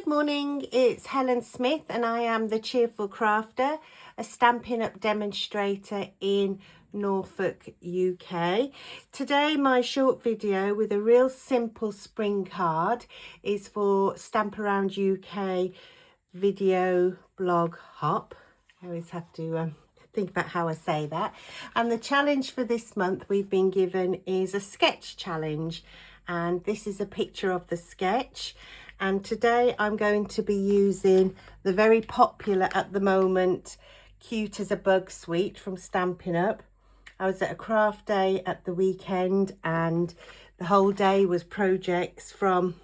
Good morning, it's Helen Smith and I am the Cheerful Crafter, a Stampin' Up demonstrator in Norfolk, UK. Today my short video with a real simple spring card is for Stamp Around UK video blog hop. I always have to think about how I say that. And the challenge for this month we've been given is a sketch challenge, and this is a picture of the sketch. And today I'm going to be using the very popular at the moment Cute as a Bug suite from Stampin' Up. I was at a craft day at the weekend and the whole day was projects from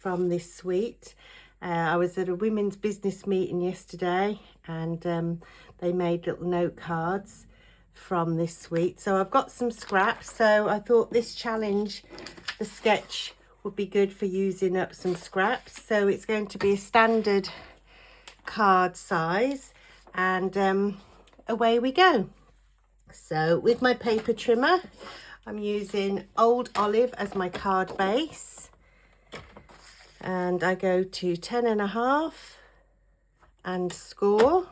this suite. I was at a women's business meeting yesterday and they made little note cards from this suite. So I've got some scraps, so I thought this challenge, the sketch, would be good for using up some scraps. So it's going to be a standard card size and away we go. So with my paper trimmer, I'm using Old Olive as my card base, and I go to 10.5 and score.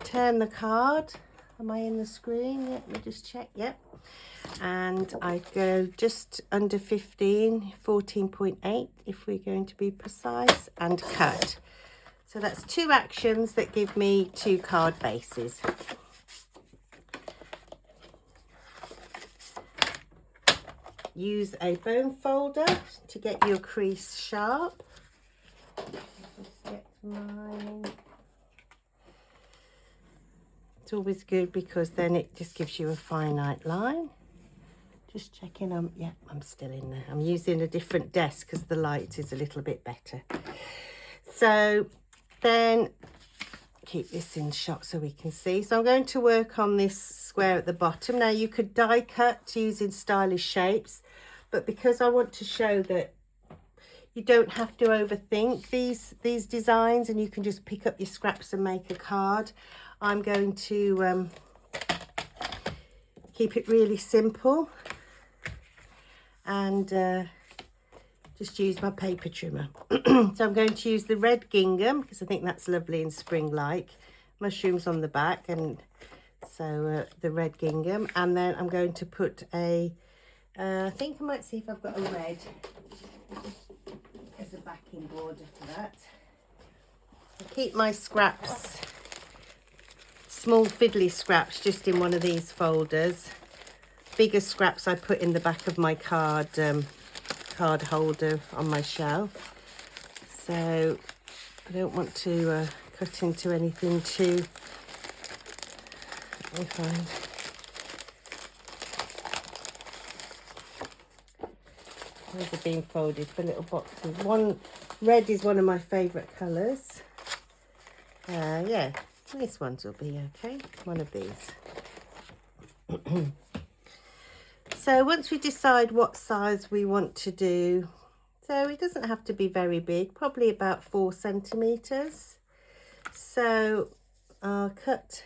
Turn the card. Am I in the screen? Let me just check. Yep. And I go just under 15, 14.8 if we're going to be precise, and cut. So that's two actions that give me two card bases. Use a bone folder to get your crease sharp. Just get mine. It's always good because then it just gives you a finite line. Just checking, yeah, I'm still in there. I'm using a different desk because the light is a little bit better. So then keep this in shot so we can see. So I'm going to work on this square at the bottom. Now you could die cut using stylish shapes, but because I want to show that you don't have to overthink these designs and you can just pick up your scraps and make a card, I'm going to keep it really simple and just use my paper trimmer. So I'm going to use the red gingham because I think that's lovely and spring-like. Mushrooms on the back, and so the red gingham. And then I'm going to put a, I think I might see if I've got a red as a backing border for that. I keep my scraps, small fiddly scraps, just in one of these folders. Bigger scraps I put in the back of my card holder on my shelf. So I don't want to cut into anything too. Let me find. Those are being folded for little boxes. One red is one of my favourite colours. Yeah, these ones will be okay. One of these. So once we decide what size we want to do, so it doesn't have to be very big, probably about 4 centimetres. So I'll cut,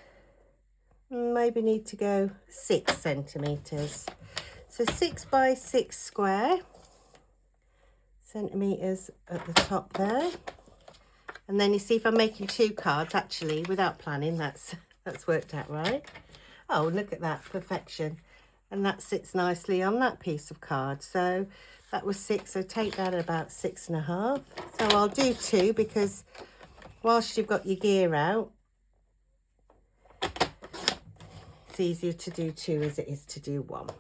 maybe need to go 6 centimetres. So 6 by 6 square centimetres at the top there. And then you see if I'm making 2 cards, actually, without planning, that's worked out right. Oh, look at that, perfection. And that sits nicely on that piece of card. So that was 6, so take that at about 6.5. So I'll do 2 because whilst you've got your gear out, it's easier to do 2 as it is to do 1.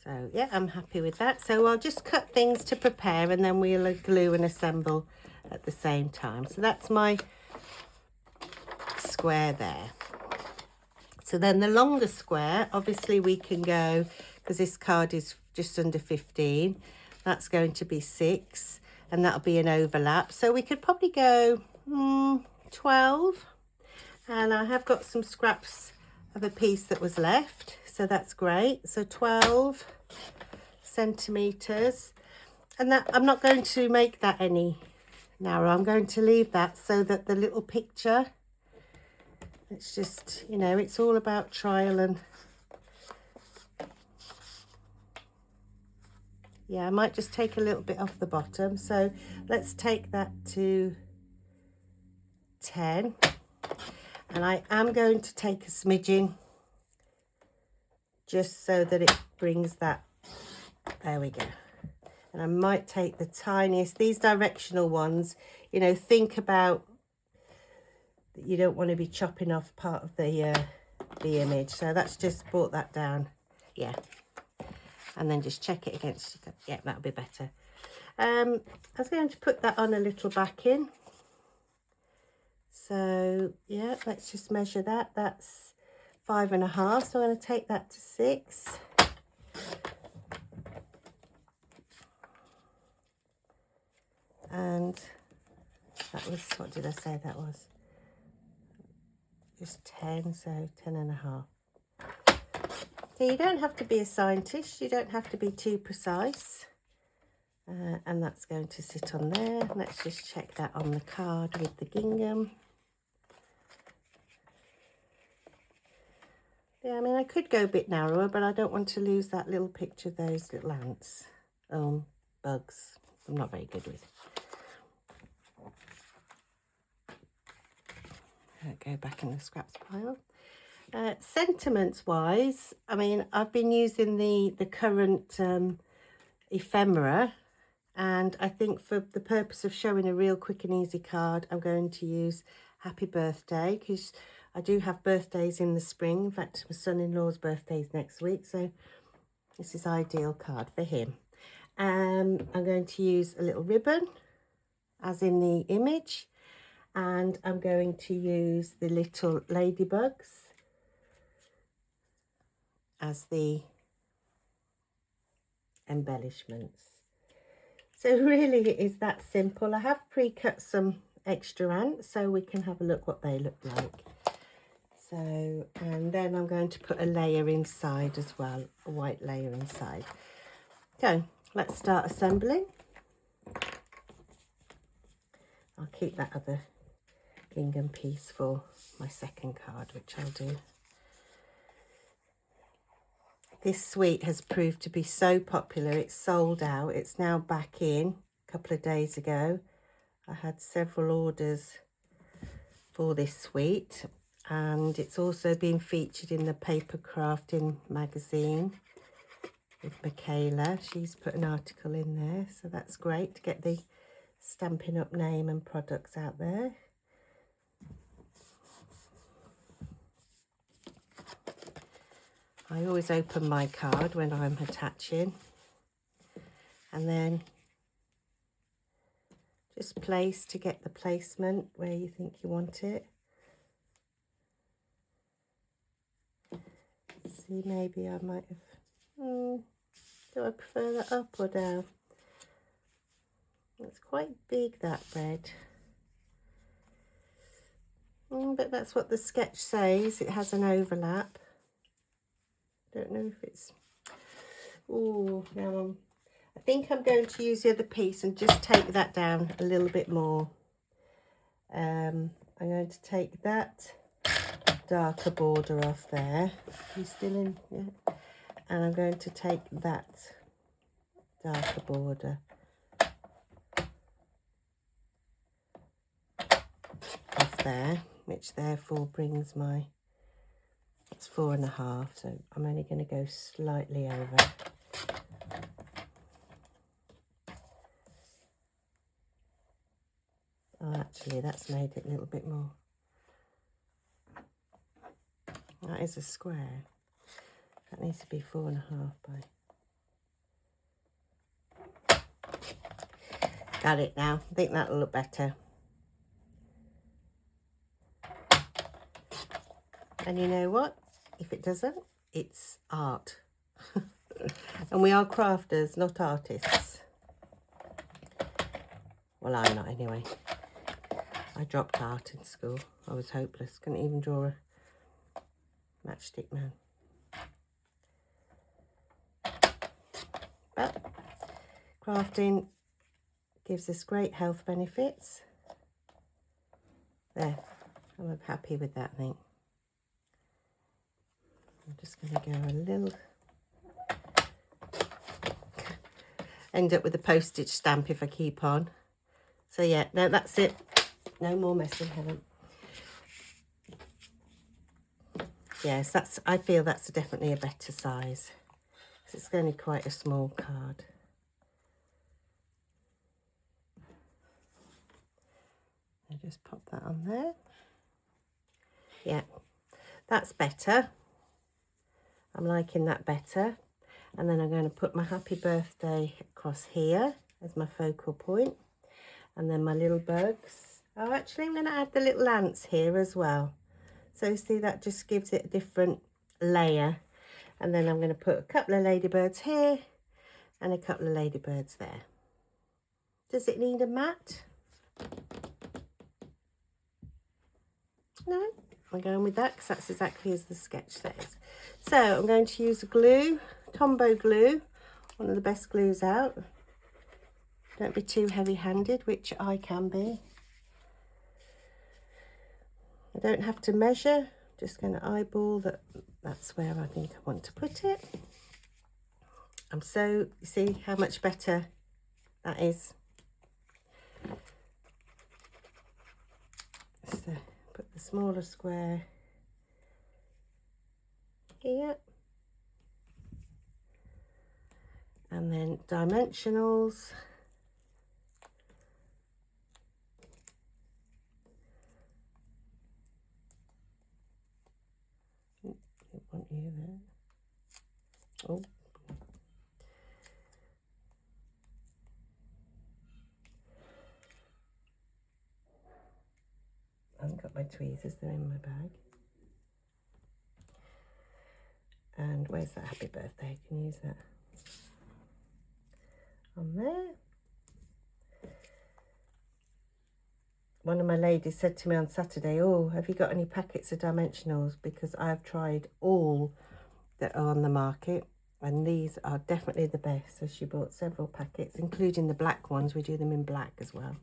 So yeah, I'm happy with that. So I'll just cut things to prepare and then we'll glue and assemble at the same time. So that's my square there. So then the longer square, obviously we can go, because this card is just under 15, that's going to be 6, and that'll be an overlap. So we could probably go 12, and I have got some scraps of a piece that was left, so that's great. So 12 centimetres, and that I'm not going to make that any narrower. I'm going to leave that so that the little picture, it's just, you know, it's all about trial and Yeah, I might just take a little bit off the bottom. So let's take that to 10. And I am going to take a smidgen just so that it brings that, there we go. And I might take the tiniest, these directional ones, you know, think about that you don't want to be chopping off part of the image. So that's just brought that down, yeah. And then just check it against, yeah, that'll be better. I was going to put that on a little backing. So yeah, let's just measure that. That's 5.5, so I'm going to take that to 6. And that was, what did I say that was? Just 10, so 10.5. So you don't have to be a scientist, you don't have to be too precise. And that's going to sit on there. Let's just check that on the card with the gingham. Yeah, I mean, I could go a bit narrower, but I don't want to lose that little picture of those little ants. Bugs. I'm not very good with it. Go back in the scraps pile. Sentiments wise, I mean, I've been using the current ephemera, and I think for the purpose of showing a real quick and easy card, I'm going to use Happy Birthday, because I do have birthdays in the spring. In fact, my son-in-law's birthday is next week, so this is ideal card for him. I'm going to use a little ribbon, as in the image, and I'm going to use the little ladybugs as the embellishments. So really it is that simple. I have pre-cut some extra ants so we can have a look what they look like. So, and then I'm going to put a layer inside as well, a white layer inside. So let's start assembling. I'll keep that other gingham piece for my second card, which I'll do. This suite has proved to be so popular, it's sold out. It's now back in a couple of days ago. I had several orders for this suite, and it's also been featured in the Papercrafting magazine with Michaela. She's put an article in there, so that's great to get the Stampin' Up name and products out there. I always open my card when I'm attaching, and then just place to get the placement where you think you want it. See, maybe I might have, do I prefer that up or down? It's quite big, that bread. But that's what the sketch says, it has an overlap. Don't know if it's, now I think I'm going to use the other piece and just take that down a little bit more. I'm going to take that darker border off there. You still in? Yeah. And I'm going to take that darker border off there, which therefore brings my, it's 4.5, so I'm only going to go slightly over. Oh, actually, that's made it a little bit more. That is a square. That needs to be 4.5 by. Got it now. I think that'll look better. And you know what? If it doesn't, it's art. And we are crafters, not artists. Well, I'm not anyway. I dropped art in school. I was hopeless. Couldn't even draw a matchstick man. But crafting gives us great health benefits. There. I'm happy with that, I think. I'm just going to go a little. end up with a postage stamp if I keep on. So yeah, no, that's it. No more messing, Helen. Yes, I feel that's definitely a better size. It's only quite a small card. I'll just pop that on there. Yeah, that's better. I'm liking that better. And then I'm going to put my happy birthday across here as my focal point. And then my little bugs. Oh, actually, I'm going to add the little ants here as well. So see, that just gives it a different layer. And then I'm going to put a couple of ladybirds here and a couple of ladybirds there. Does it need a mat? No, I'm going with that because that's exactly as the sketch says. So I'm going to use a glue, Tombow glue, one of the best glues out. Don't be too heavy-handed, which I can be. I don't have to measure, just going to eyeball that. That's where I think I want to put it. You see how much better that is. So put the smaller square here. And then dimensionals. I want you there. Oh. I haven't got my tweezers, they're in my bag. And where's that happy birthday? I can use that on there. One of my ladies said to me on Saturday, oh, have you got any packets of dimensionals? Because I've tried all that are on the market and these are definitely the best. So she bought several packets, including the black ones. We do them in black as well.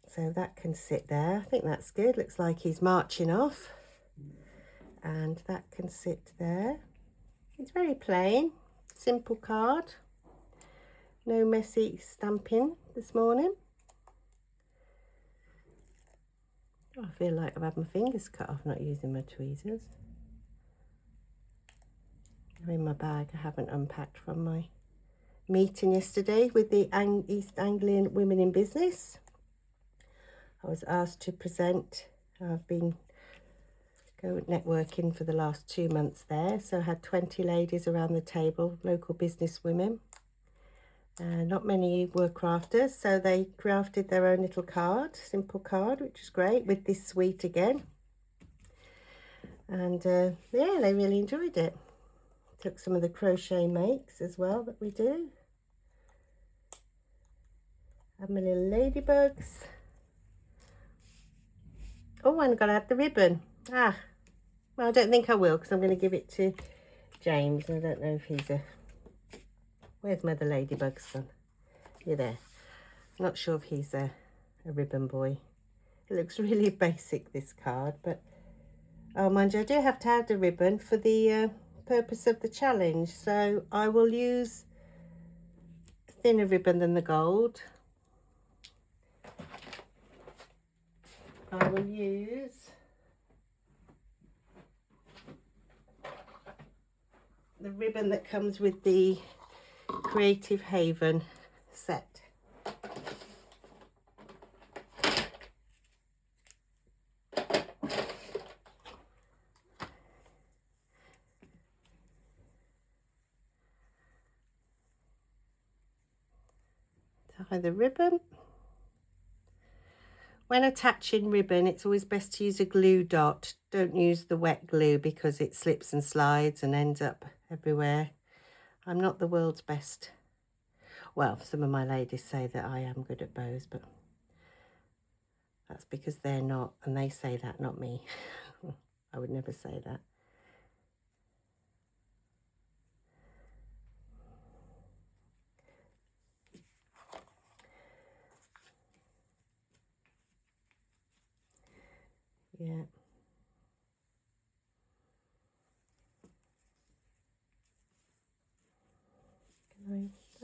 So that can sit there. I think that's good. Looks like he's marching off. And that can sit there. It's very plain, simple card. No messy stamping this morning. Oh, I feel like I've had my fingers cut off not using my tweezers. They're in my bag. I haven't unpacked from my meeting yesterday with the East Anglian Women in Business. I was asked to present. I've been networking for the last 2 months there. So I had 20 ladies around the table, local business women. Not many were crafters, so they crafted their own little card, simple card, which is great, with this suite again. And yeah, they really enjoyed it. Took some of the crochet makes as well that we do. Have my little ladybugs. Oh, and I've got to add the ribbon. Ah, well, I don't think I will because I'm going to give it to James. I don't know if he's a... Where's my other ladybugs gone? You're there. I'm not sure if he's a ribbon boy. It looks really basic, this card, but... Oh, mind you, I do have to add a ribbon for the purpose of the challenge. So I will use a thinner ribbon than the gold. I will use the ribbon that comes with the Creative Haven set. Tie the ribbon. When attaching ribbon, it's always best to use a glue dot. Don't use the wet glue because it slips and slides and ends up everywhere. I'm not the world's best. Well, some of my ladies say that I am good at bows, but that's because they're not, and they say that, not me. I would never say that. Yeah.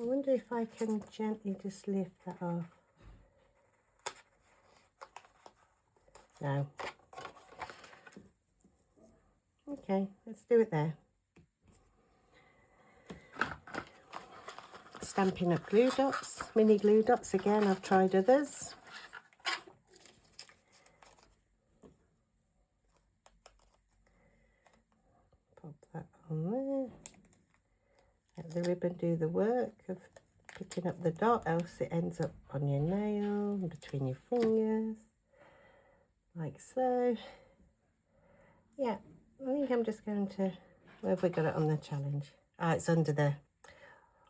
I wonder if I can gently just lift that off. No. Okay, let's do it there. Stampin' Up glue dots, mini glue dots again. I've tried others. Pop that on there. Let the ribbon do the work of picking up the dot, else it ends up on your nail, between your fingers, like so. Yeah, I think I'm just going to, where have we got it on the challenge? Ah, it's under the,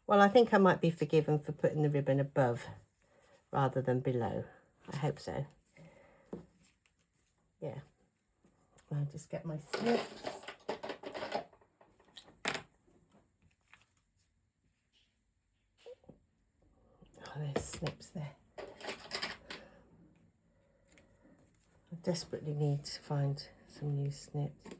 well, I think I might be forgiven for putting the ribbon above rather than below. I hope so. Yeah. I'll just get my snips. Oh, there's snips there. I desperately need to find some new snips.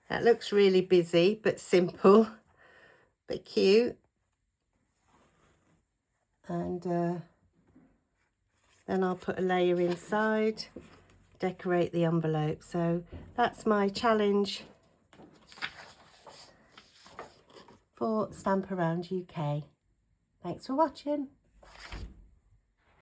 That looks really busy, but simple, but cute. And then I'll put a layer inside, decorate the envelope. So that's my challenge for Stamp Around UK. Thanks for watching.